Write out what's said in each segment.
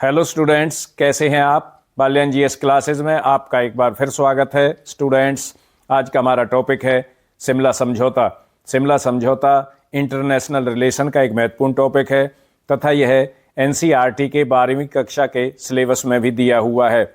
Hello students, कैसे हैं आप। बाल्यान जीएस क्लासेस में आपका एक बार फिर स्वागत है। स्टूडेंट्स, आज का हमारा टॉपिक है शिमला समझौता। शिमला समझौता इंटरनेशनल रिलेशन का एक महत्वपूर्ण टॉपिक है तथा यह एनसीईआरटी के 12वीं कक्षा के सिलेबस में भी दिया हुआ है।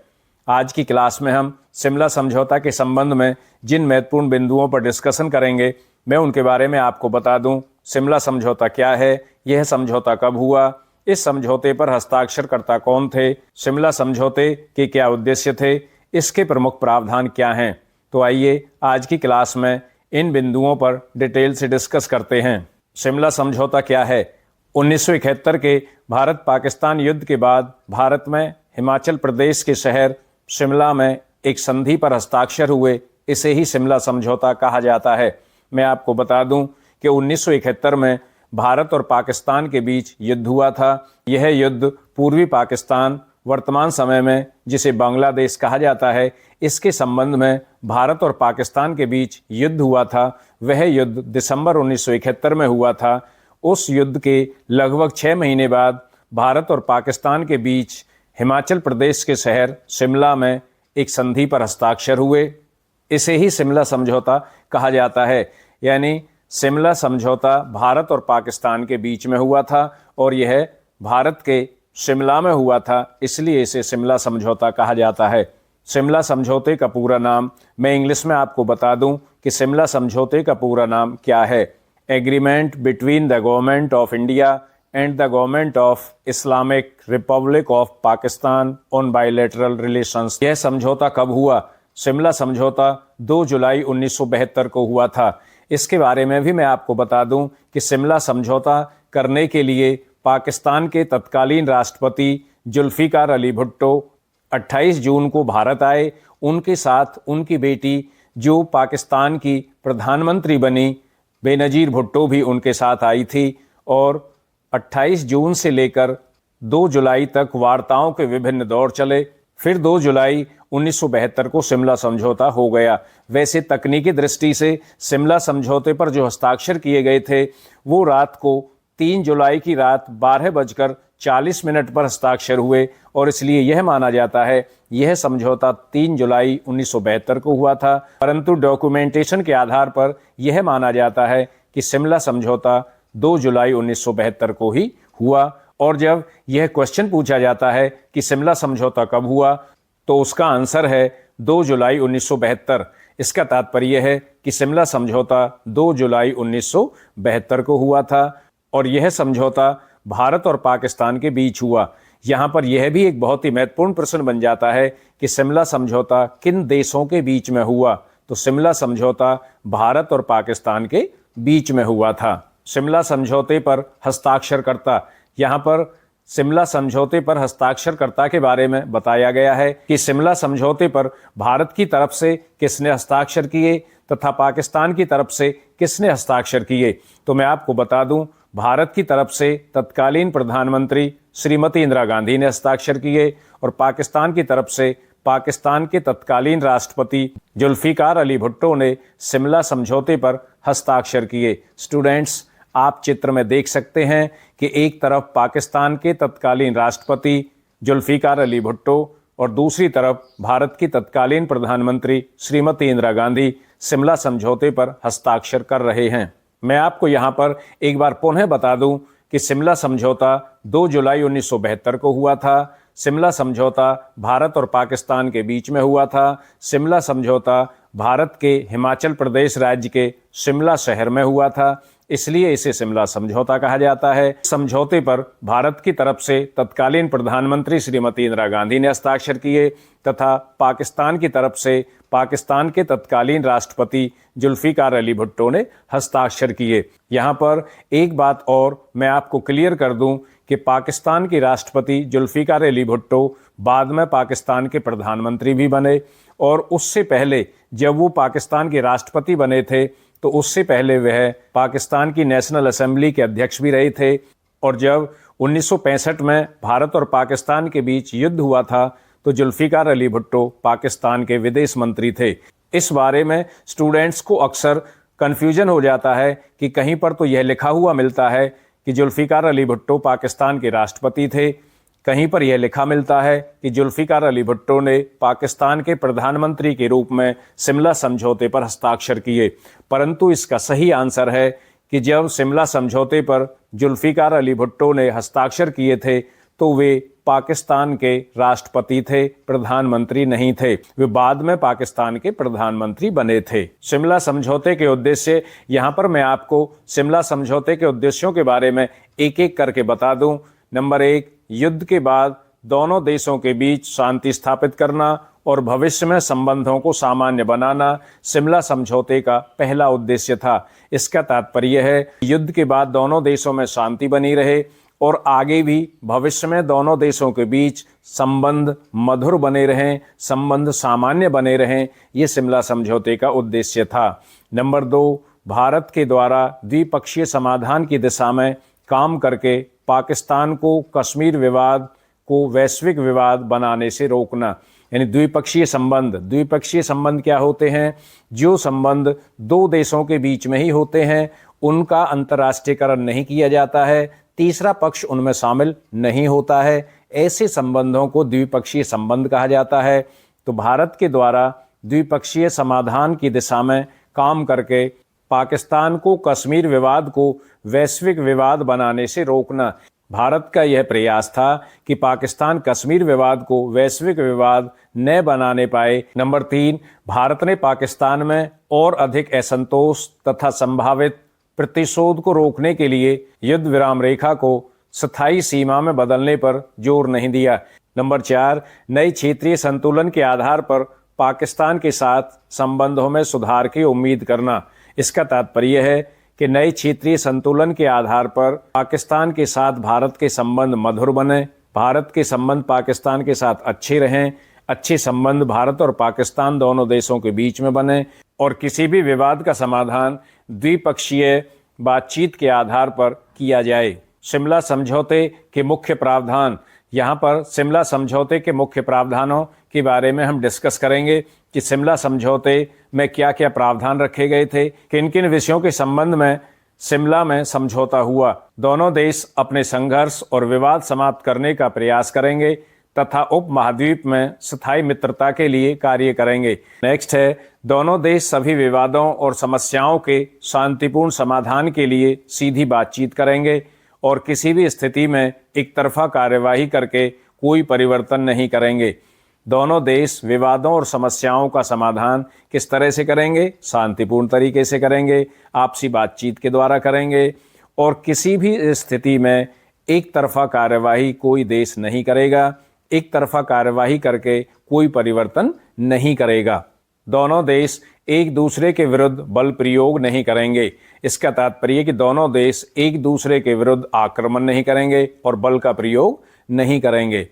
आज की क्लास में हम शिमला समझौता के संबंध में जिन महत्वपूर्ण बिंदुओं पर डिस्कशन करेंगे, मैं उनके बारे में आपको बता दूं। शिमला समझौता क्या है, यह समझौता कब हुआ, इस समझौते पर हस्ताक्षरकर्ता कौन थे, शिमला समझौते के क्या उद्देश्य थे, इसके प्रमुख प्रावधान क्या हैं। तो आइए आज की क्लास में इन बिंदुओं पर डिटेल से डिस्कस करते हैं। शिमला समझौता क्या है। 1971 के भारत पाकिस्तान युद्ध के बाद भारत में हिमाचल प्रदेश के शहर शिमला में एक संधि पर हस्ताक्षर हुए। इसे ही शिमला समझौता कहा जाता है। मैं आपको बता दूं कि 1971 में भारत और पाकिस्तान के बीच युद्ध हुआ था। यह युद्ध पूर्वी पाकिस्तान, वर्तमान समय में जिसे बांग्लादेश कहा जाता है, इसके संबंध में भारत और पाकिस्तान के बीच युद्ध हुआ था। वह युद्ध दिसंबर 1971 में हुआ था। उस युद्ध के लगभग 6 महीने बाद भारत और पाकिस्तान के बीच हिमाचल प्रदेश के शहर शिमला में एक संधि पर हस्ताक्षर हुए। इसे ही शिमला समझौता कहा जाता है। यानी शिमला समझौता भारत और पाकिस्तान के बीच में हुआ था और यह भारत के शिमला में हुआ था, इसलिए इसे शिमला समझौता कहा जाता है। शिमला समझौते का पूरा नाम मैं इंग्लिश में आपको बता दूं कि शिमला समझौते का पूरा नाम क्या है। Agreement between the government of India and the government of Islamic Republic of Pakistan on bilateral relations. यह समझौता कब हुआ। शिमला समझौता 2 जुलाई 1972 को हुआ था। इसके बारे में भी मैं आपको बता दूं कि शिमला समझौता करने के लिए पाकिस्तान के तत्कालीन राष्ट्रपति जुल्फिकार अली भुट्टो 28 जून को भारत आए। उनके साथ उनकी बेटी जो पाकिस्तान की प्रधानमंत्री बनी, बेनजीर भुट्टो भी उनके साथ आई थी और 28 जून से लेकर 2 जुलाई तक वार्ताओं के विभिन्न दौर चले। फिर 2 जुलाई 1972 को शिमला समझौता हो गया। वैसे तकनीकी दृष्टि से शिमला समझौते पर जो हस्ताक्षर किए गए थे वो रात को 3 जुलाई की रात 12:40 पर हस्ताक्षर हुए और इसलिए यह माना जाता है यह समझौता 3 जुलाई 1972 को हुआ था। परंतु डॉक्यूमेंटेशन के आधार पर यह माना जाता है कि शिमला समझौता 2 जुलाई 1972 को ही हुआ। और जब यह क्वेश्चन पूछा जाता है कि शिमला समझौता कब हुआ, तो उसका आंसर है 2 जुलाई 1972। इसका तात्पर्य है कि शिमला समझौता 2 जुलाई 1972 को हुआ था और यह समझौता भारत और पाकिस्तान के बीच हुआ। यहाँ पर यह भी एक बहुत ही महत्वपूर्ण प्रश्न बन जाता है कि शिमला समझौता किन देशों के बीच में हुआ। तो शिमला समझौता भारत और पाकिस्तान के बीच में हुआ था। शिमला समझौते पर हस्ताक्षरकर्ता, यहाँ पर शिमला समझौते पर हस्ताक्षरकर्ता के बारे में बताया गया है कि शिमला समझौते पर भारत की तरफ से किसने हस्ताक्षर किए तथा पाकिस्तान की तरफ से किसने हस्ताक्षर किए। तो मैं आपको बता दूं, भारत की तरफ से तत्कालीन प्रधानमंत्री श्रीमती इंदिरा गांधी ने हस्ताक्षर किए और पाकिस्तान की तरफ से पाकिस्तान के तत्कालीन राष्ट्रपति जुल्फिकार अली भुट्टो ने शिमला समझौते पर हस्ताक्षर किए। स्टूडेंट्स, आप चित्र में देख सकते हैं कि एक तरफ पाकिस्तान के तत्कालीन राष्ट्रपति जुल्फिकार अली भुट्टो और दूसरी तरफ भारत की तत्कालीन प्रधानमंत्री श्रीमती इंदिरा गांधी शिमला समझौते पर हस्ताक्षर कर रहे हैं। मैं आपको यहाँ पर एक बार पुनः बता दूं कि शिमला समझौता 2 जुलाई 1972 को हुआ था। शिमला समझौता भारत और पाकिस्तान के बीच में हुआ था। शिमला समझौता भारत के हिमाचल प्रदेश राज्य के शिमला शहर में हुआ था, इसलिए इसे शिमला समझौता कहा जाता है। समझौते पर भारत की तरफ से तत्कालीन प्रधानमंत्री श्रीमती इंदिरा गांधी ने हस्ताक्षर किए तथा पाकिस्तान की तरफ से पाकिस्तान के तत्कालीन राष्ट्रपति जुल्फिकार अली भुट्टो ने हस्ताक्षर किए। यहाँ पर एक बात और मैं आपको क्लियर कर दूं कि पाकिस्तान के राष्ट्रपति जुल्फिकार अली भुट्टो बाद में पाकिस्तान के प्रधानमंत्री भी बने और उससे पहले जब वो पाकिस्तान के राष्ट्रपति बने थे तो उससे पहले वह पाकिस्तान की नेशनल असेंबली के अध्यक्ष भी रहे थे। और जब 1965 में भारत और पाकिस्तान के बीच युद्ध हुआ था तो जुल्फिकार अली भुट्टो पाकिस्तान के विदेश मंत्री थे। इस बारे में स्टूडेंट्स को अक्सर कन्फ्यूजन हो जाता है कि कहीं पर तो यह लिखा हुआ मिलता है कि जुल्फिकार अली भुट्टो पाकिस्तान के राष्ट्रपति थे, कहीं पर यह लिखा मिलता है कि जुल्फिकार अली भुट्टो ने पाकिस्तान के प्रधानमंत्री के रूप में शिमला समझौते पर हस्ताक्षर किए, परंतु इसका सही आंसर है कि जब शिमला समझौते पर जुल्फिकार अली भुट्टो ने हस्ताक्षर किए थे तो वे पाकिस्तान के राष्ट्रपति थे, प्रधानमंत्री नहीं थे। वे बाद में पाकिस्तान के प्रधानमंत्री बने थे। शिमला समझौते के उद्देश्य, यहाँ पर मैं आपको शिमला समझौते के उद्देश्यों के बारे में एक एक करके बता दूं। नंबर 1, युद्ध के बाद दोनों देशों के बीच शांति स्थापित करना और भविष्य में संबंधों को सामान्य बनाना शिमला समझौते का पहला उद्देश्य था। इसका तात्पर्य है युद्ध के बाद दोनों देशों में शांति बनी रहे और आगे भी भविष्य में दोनों देशों के बीच संबंध मधुर बने रहें, संबंध सामान्य बने रहें, ये शिमला समझौते का उद्देश्य था। नंबर 2, भारत के द्वारा द्विपक्षीय समाधान की दिशा में काम करके पाकिस्तान को कश्मीर विवाद को वैश्विक विवाद बनाने से रोकना। यानी द्विपक्षीय संबंध क्या होते हैं? जो संबंध दो देशों के बीच में ही होते हैं, उनका अंतर्राष्ट्रीयकरण नहीं किया जाता है, तीसरा पक्ष उनमें शामिल नहीं होता है, ऐसे संबंधों को द्विपक्षीय संबंध कहा जाता है। तो भारत के द्वारा द्विपक्षीय समाधान की दिशा में काम करके पाकिस्तान को कश्मीर विवाद को वैश्विक विवाद बनाने से रोकना। भारत का यह प्रयास था कि पाकिस्तान कश्मीर विवाद को वैश्विक विवाद न बनाने पाए। नंबर 3, भारत ने पाकिस्तान में और अधिक असंतोष तथा संभावित प्रतिशोध को रोकने के लिए युद्ध विराम रेखा को स्थायी सीमा में बदलने पर जोर नहीं दिया। नंबर 4, नई क्षेत्रीय संतुलन के आधार पर पाकिस्तान के साथ संबंधों में सुधार की उम्मीद करना। इसका तात्पर्य है कि नए क्षेत्रीय संतुलन के आधार पर पाकिस्तान के साथ भारत के संबंध मधुर बने, भारत के संबंध पाकिस्तान के साथ अच्छे रहें, अच्छे संबंध भारत और पाकिस्तान दोनों देशों के बीच में बने और किसी भी विवाद का समाधान द्विपक्षीय बातचीत के आधार पर किया जाए। शिमला समझौते के मुख्य प्रावधान, यहाँ पर शिमला समझौते के मुख्य प्रावधानों के बारे में हम डिस्कस करेंगे कि शिमला समझौते में क्या क्या प्रावधान रखे गए थे, किन किन विषयों के संबंध में शिमला में समझौता हुआ। दोनों देश अपने संघर्ष और विवाद समाप्त करने का प्रयास करेंगे तथा उप महाद्वीप में स्थायी मित्रता के लिए कार्य करेंगे। नेक्स्ट है, दोनों देश सभी विवादों और समस्याओं के शांतिपूर्ण समाधान के लिए सीधी बातचीत करेंगे और किसी भी स्थिति में एक तरफा कार्यवाही करके कोई परिवर्तन नहीं करेंगे। दोनों देश विवादों और समस्याओं का समाधान किस तरह से करेंगे? शांतिपूर्ण तरीके से करेंगे, आपसी बातचीत के द्वारा करेंगे और किसी भी स्थिति में एक तरफा कार्यवाही कोई देश नहीं करेगा, एक तरफा कार्यवाही करके कोई परिवर्तन नहीं करेगा। दोनों देश एक दूसरे के विरुद्ध बल प्रयोग नहीं करेंगे। इसका तात्पर्य कि दोनों देश एक दूसरे के विरुद्ध आक्रमण नहीं करेंगे और बल का प्रयोग नहीं करेंगे।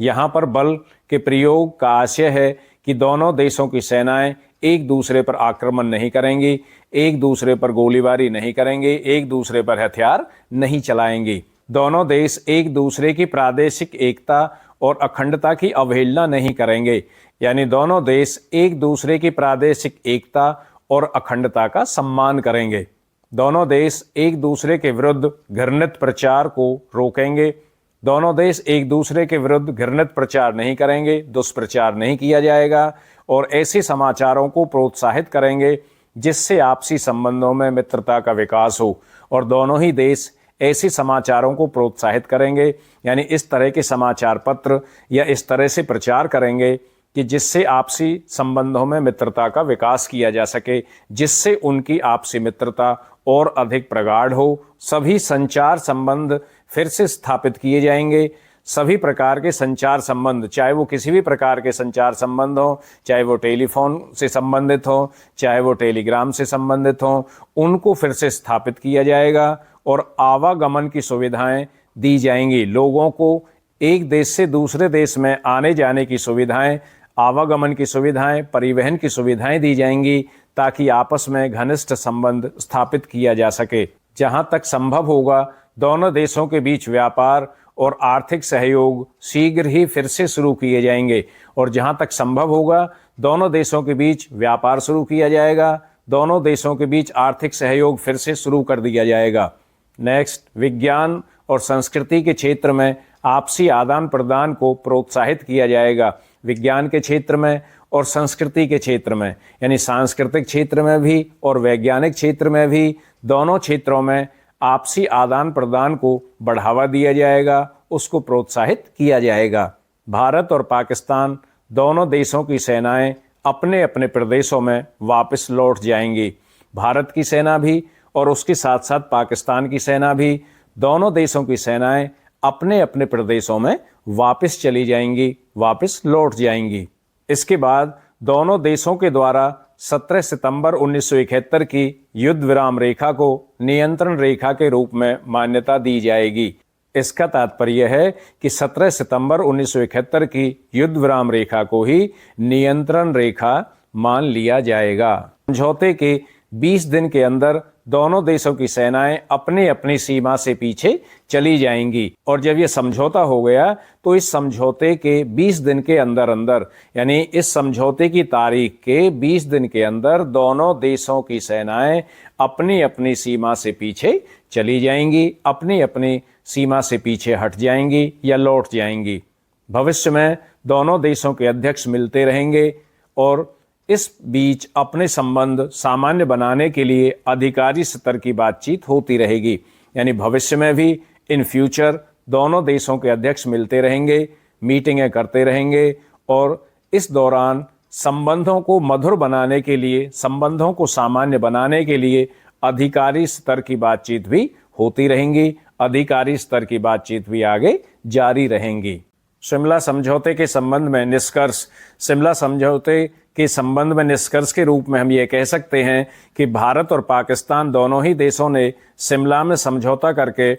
यहाँ पर बल के प्रयोग का आशय है कि दोनों देशों की सेनाएं एक दूसरे पर आक्रमण नहीं करेंगी, एक दूसरे पर गोलीबारी नहीं करेंगे, एक दूसरे पर हथियार नहीं चलाएंगी। दोनों देश एक दूसरे की प्रादेशिक एकता और अखंडता की अवहेलना नहीं करेंगे। यानी दोनों देश एक दूसरे की प्रादेशिक एकता और अखंडता का सम्मान करेंगे। दोनों देश एक दूसरे के विरुद्ध घृणित प्रचार को रोकेंगे। दोनों देश एक दूसरे के विरुद्ध घृणित प्रचार नहीं करेंगे, दुष्प्रचार नहीं किया जाएगा और ऐसे समाचारों को प्रोत्साहित करेंगे जिससे आपसी संबंधों में मित्रता का विकास हो और दोनों ही देश ऐसे समाचारों को प्रोत्साहित करेंगे। यानी इस तरह के समाचार पत्र या इस तरह से प्रचार करेंगे कि जिससे आपसी संबंधों में मित्रता का विकास किया जा सके, जिससे उनकी आपसी मित्रता और अधिक प्रगाढ़ हो। सभी संचार संबंध फिर से स्थापित किए जाएंगे। सभी प्रकार के संचार संबंध, चाहे वो किसी भी प्रकार के संचार संबंध हो, चाहे वो टेलीफोन से संबंधित हो, चाहे वो टेलीग्राम से संबंधित हो, उनको फिर से स्थापित किया जाएगा और आवागमन की सुविधाएं दी जाएंगी। लोगों को एक देश से दूसरे देश में आने जाने की सुविधाएं, आवागमन की सुविधाएं, परिवहन की सुविधाएं दी जाएंगी ताकि आपस में घनिष्ठ संबंध स्थापित किया जा सके। जहां तक संभव होगा दोनों देशों के बीच व्यापार और आर्थिक सहयोग शीघ्र ही फिर से शुरू किए जाएंगे और जहां तक संभव होगा दोनों देशों के बीच व्यापार शुरू किया जाएगा, दोनों देशों के बीच आर्थिक सहयोग फिर से शुरू कर दिया जाएगा। नेक्स्ट, विज्ञान और संस्कृति के क्षेत्र में आपसी आदान प्रदान को प्रोत्साहित किया जाएगा, विज्ञान के क्षेत्र में और संस्कृति के क्षेत्र में, यानी सांस्कृतिक क्षेत्र में भी और वैज्ञानिक क्षेत्र में भी, दोनों क्षेत्रों में आपसी आदान प्रदान को बढ़ावा दिया जाएगा, उसको प्रोत्साहित किया जाएगा। भारत और पाकिस्तान दोनों देशों की सेनाएं अपने अपने प्रदेशों में वापस लौट जाएंगी। भारत की सेना भी और उसके साथ साथ पाकिस्तान की सेना भी, दोनों देशों की सेनाएं अपने अपने प्रदेशों में वापस चली जाएंगी, वापस लौट जाएंगी। इसके बाद दोनों देशों के द्वारा 17 सितंबर 1971 की युद्ध विराम रेखा को नियंत्रण रेखा के रूप में मान्यता दी जाएगी। इसका तात्पर्य है कि 17 सितंबर 1971 की युद्ध विराम रेखा को ही नियंत्रण रेखा मान लिया जाएगा। समझौते के 20 दिन के अंदर दोनों देशों की सेनाएं अपनी अपनी सीमा से पीछे चली जाएंगी और जब ये समझौता हो गया तो इस समझौते के 20 दिन के अंदर अंदर, यानी इस समझौते की तारीख के 20 दिन के अंदर दोनों देशों की सेनाएं अपनी अपनी सीमा से पीछे चली जाएंगी, अपनी अपनी सीमा से पीछे हट जाएंगी या लौट जाएंगी। भविष्य में दोनों देशों के अध्यक्ष मिलते रहेंगे और इस बीच अपने संबंध सामान्य बनाने के लिए अधिकारी स्तर की बातचीत होती रहेगी। यानी भविष्य में भी इन फ्यूचर दोनों देशों के अध्यक्ष मिलते रहेंगे, मीटिंगें करते रहेंगे और इस दौरान संबंधों को मधुर बनाने के लिए, संबंधों को सामान्य बनाने के लिए अधिकारी स्तर की बातचीत भी होती रहेंगी, अधिकारी स्तर की बातचीत भी आगे जारी रहेंगी। शिमला समझौते के संबंध में निष्कर्ष। शिमला समझौते के संबंध में निष्कर्ष के रूप में हम ये कह सकते हैं कि भारत और पाकिस्तान दोनों ही देशों ने शिमला में समझौता करके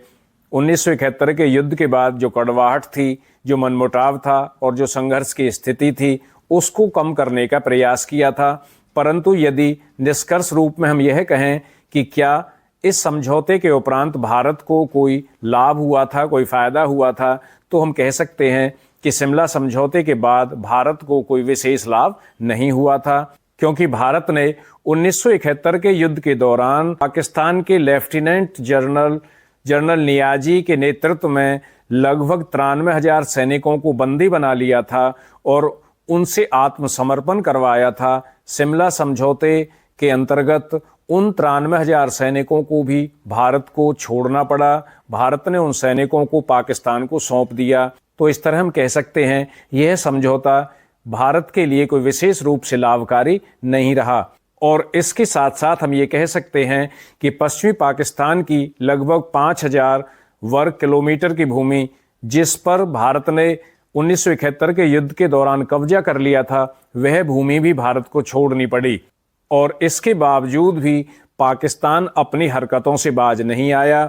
1971 के युद्ध के बाद जो कड़वाहट थी, जो मनमुटाव था और जो संघर्ष की स्थिति थी, उसको कम करने का प्रयास किया था। परंतु यदि निष्कर्ष रूप में हम यह कहें कि क्या इस समझौते के उपरांत भारत को कोई लाभ हुआ था, कोई फायदा हुआ था, तो हम कह सकते हैं कि शिमला समझौते के बाद भारत को कोई विशेष लाभ नहीं हुआ था, क्योंकि भारत ने 1971 के युद्ध के दौरान पाकिस्तान के लेफ्टिनेंट जनरल नियाजी के नेतृत्व में लगभग 93,000 सैनिकों को बंदी बना लिया था और उनसे आत्मसमर्पण करवाया था। शिमला समझौते के अंतर्गत उन 93,000 सैनिकों को भी भारत को छोड़ना पड़ा। भारत ने उन सैनिकों को पाकिस्तान को सौंप दिया। तो इस तरह हम कह सकते हैं यह समझौता भारत के लिए कोई विशेष रूप से लाभकारी नहीं रहा। और इसके साथ साथ हम ये कह सकते हैं कि पश्चिमी पाकिस्तान की लगभग 5,000 वर्ग किलोमीटर की भूमि, जिस पर भारत ने 1971 के युद्ध के दौरान कब्जा कर लिया था, वह भूमि भी भारत को छोड़नी पड़ी। और इसके बावजूद भी पाकिस्तान अपनी हरकतों से बाज नहीं आया।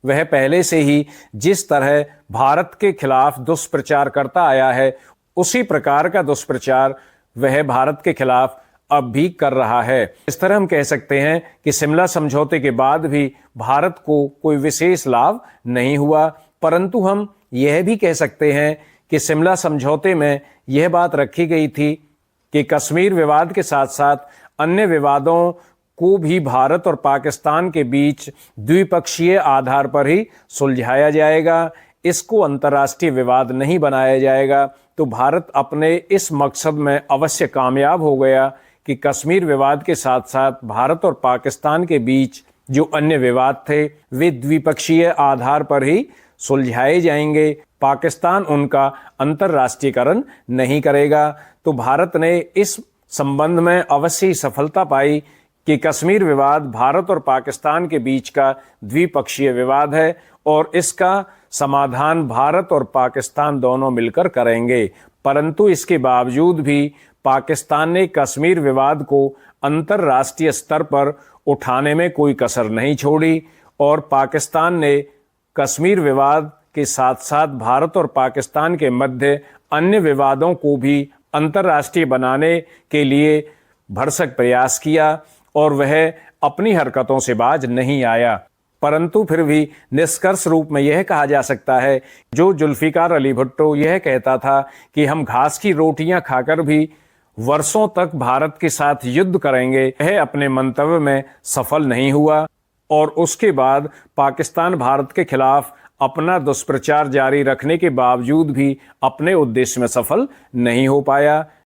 वह पहले से ही जिस तरह भारत के खिलाफ दुष्प्रचार करता आया है, उसी प्रकार का दुष्प्रचार वह भारत के खिलाफ अब भी कर रहा है। इस तरह हम कह सकते हैं कि शिमला समझौते के बाद भी भारत को कोई विशेष लाभ नहीं हुआ। परंतु हम यह भी कह सकते हैं कि शिमला समझौते में यह बात रखी गई थी कि कश्मीर विवाद के साथ साथ अन्य विवादों को भी भारत और पाकिस्तान के बीच द्विपक्षीय आधार पर ही सुलझाया जाएगा। इसको अंतर्राष्ट्रीय विवाद नहीं बनाया जाएगा। तो भारत अपने इस मकसद में अवश्य कामयाब हो गया कि कश्मीर विवाद के साथ साथ भारत और पाकिस्तान के बीच जो अन्य विवाद थे वे द्विपक्षीय आधार पर ही सुलझाए जाएंगे। पाकिस्तान उनका अंतर्राष्ट्रीयकरण नहीं करेगा। तो भारत ने इस संबंध में अवश्य ही सफलता पाई कि कश्मीर विवाद भारत और पाकिस्तान के बीच का द्विपक्षीय विवाद है और इसका समाधान भारत और पाकिस्तान दोनों मिलकर करेंगे। परंतु इसके बावजूद भी पाकिस्तान ने कश्मीर विवाद को अंतर्राष्ट्रीय स्तर पर उठाने में कोई कसर नहीं छोड़ी और पाकिस्तान ने कश्मीर विवाद के साथ साथ भारत और पाकिस्तान के मध्य अन्य विवादों को भी अंतर्राष्ट्रीय बनाने के लिए भरसक प्रयास किया और वह अपनी हरकतों से बाज नहीं आया। परंतु फिर भी निष्कर्ष रूप में यह कहा जा सकता है, जो जुल्फिकार अली भुट्टो यह कहता था कि हम घास की रोटियां खाकर भी वर्षों तक भारत के साथ युद्ध करेंगे, यह अपने मंतव्य में सफल नहीं हुआ और उसके बाद पाकिस्तान भारत के खिलाफ अपना दुष्प्रचार जारी रखने के बावजूद भी अपने उद्देश्य में सफल नहीं हो पाया।